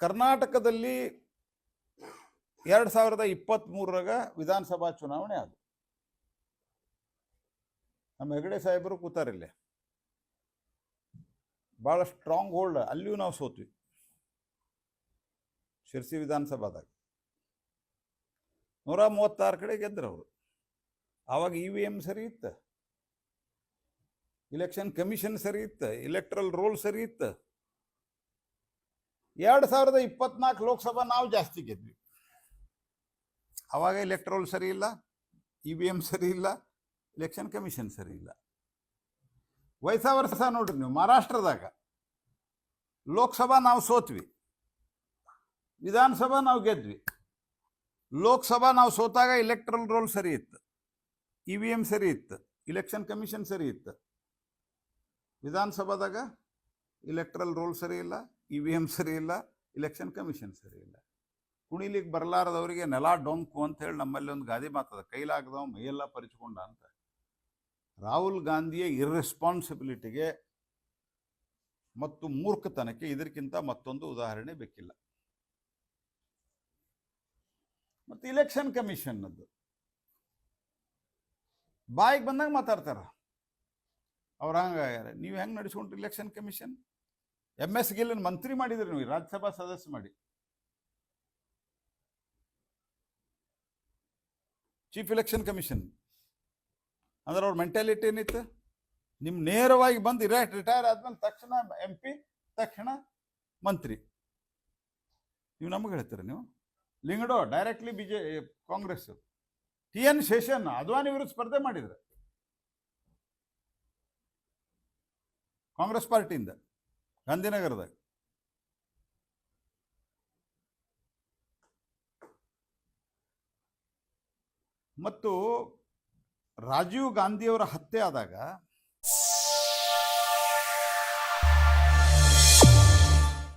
ಕರ್ನಾಟಕದಲ್ಲಿ 2023 ವಿಧಾನಸಭಾ ಚುನಾವಣೆ ಅದು. ನಮ್ಮ ಹೆಗಡೆ ಸಾಹೇಬರು ಕೂತಾರಿಲ್ಲೇ, ಭಾಳ ಸ್ಟ್ರಾಂಗ್ ಹೋಲ್ಡ್. ಅಲ್ಲಿಯೂ ನಾವು ಸೋತ್ವಿ ಶಿರ್ಸಿ ವಿಧಾನಸಭಾದಾಗ. 136 ಕಡೆ ಗೆದ್ರು ಅವರು. ಆವಾಗ EVM ಸರಿ ಇತ್ತು, ಇಲೆಕ್ಷನ್ ಕಮಿಷನ್ ಸರಿ ಇತ್ತು, ಇಲೆಕ್ಟ್ರಲ್ ರೋಲ್ ಸರಿ ಇತ್ತು. 2024 ಲೋಕಸಭಾ ನಾವು ಜಾಸ್ತಿ ಗೆದ್ವಿ. ಆವಾಗ ಇಲೆಕ್ಟ್ರೋಲ್ ಸರಿ ಇಲ್ಲ, EVM ಸರಿ ಇಲ್ಲ, ಇಲೆಕ್ಷನ್ ಕಮಿಷನ್ ಸರಿ ಇಲ್ಲ. ವರ್ಷ ನೋಡ್ರಿ ನೀವು, ಮಹಾರಾಷ್ಟ್ರದಾಗ ಲೋಕಸಭಾ ನಾವು ಸೋತ್ವಿ, ವಿಧಾನಸಭಾ ನಾವು ಗೆದ್ವಿ. ಲೋಕಸಭಾ ನಾವು ಸೋತಾಗ ಇಲೆಕ್ಟ್ರಲ್ ರೋಲ್ ಸರಿ ಇತ್ತು, EVM ಸರಿ ಇತ್ತು, ಇಲೆಕ್ಷನ್ ಕಮಿಷನ್ ಸರಿ ಇತ್ತು. ವಿಧಾನಸಭಾದಾಗ ಇಲೆಕ್ಟ್ರಲ್ ರೋಲ್ ಸರಿ ಇಲ್ಲ, EVM ಸರಿ ಇಲ್ಲ, ಇಲೆಕ್ಷನ್ ಕಮಿಷನ್ ಸರಿ ಇಲ್ಲ. ಕುಣಿಲಿಕ್ಕೆ ಬರಲಾರದವರಿಗೆ ನೆಲ ಡೊಂಕು ಅಂತ ಹೇಳಿ ನಮ್ಮಲ್ಲಿ ಒಂದು ಗಾದೆ ಮಾತದ, ಕೈಲಾಗದವ ಮೈಯೆಲ್ಲ ಪರಿಚಿಕೊಂಡ ಅಂತ. ರಾಹುಲ್ ಗಾಂಧಿಯ ಇರ್ರೆಸ್ಪಾನ್ಸಿಬಿಲಿಟಿಗೆ ಮತ್ತು ಮೂರ್ಖತನಕ್ಕೆ ಇದಕ್ಕಿಂತ ಮತ್ತೊಂದು ಉದಾಹರಣೆ ಬೇಕಿಲ್ಲ. ಮತ್ತು ಇಲೆಕ್ಷನ್ ಕಮಿಷನ್ನದ್ದು ಬಾಯಿಗೆ ಬಂದಾಗ ಮಾತಾಡ್ತಾರ. ಅವ್ರು ಹಂಗಾಗ್ಯಾರ, ನೀವು ಹೆಂಗೆ ನಡೆಸ್ಕೊಂಡ್ರಿ ಇಲೆಕ್ಷನ್ ಕಮಿಷನ್? MS ಗಿಲ್ಲನ್ ಮಂತ್ರಿ ಮಾಡಿದ್ರಿ ನೀವು, ರಾಜ್ಯಸಭಾ ಸದಸ್ಯ ಮಾಡಿ, ಚೀಫ್ ಎಲೆಕ್ಷನ್ ಕಮಿಷನ್. ಅಂದ್ರೆ ಅವ್ರ ಮೆಂಟಾಲಿಟಿ ಏನಿತ್ತು? ನಿಮ್ಮ ನೇರವಾಗಿ ಬಂದು ರಿಟೈರ್ ಆದ್ಮೇಲೆ ತಕ್ಷಣ MP, ತಕ್ಷಣ ಮಂತ್ರಿ. ನೀವು ನಮಗೆ ಹೇಳ್ತೀರ, ನೀವು ಲಿಂಗಡೋ ಡೈರೆಕ್ಟ್ಲಿ ಕಾಂಗ್ರೆಸ್. TN ಶೇಷನ್ ಅದ್ವಾನಿ ವಿರುದ್ಧ ಸ್ಪರ್ಧೆ ಮಾಡಿದ್ರು ಕಾಂಗ್ರೆಸ್ ಪಾರ್ಟಿಯಿಂದ ಗಾಂಧಿನಗರದಾಗ. ಮತ್ತು ರಾಜೀವ್ ಗಾಂಧಿಯವರ ಹತ್ಯೆ ಆದಾಗ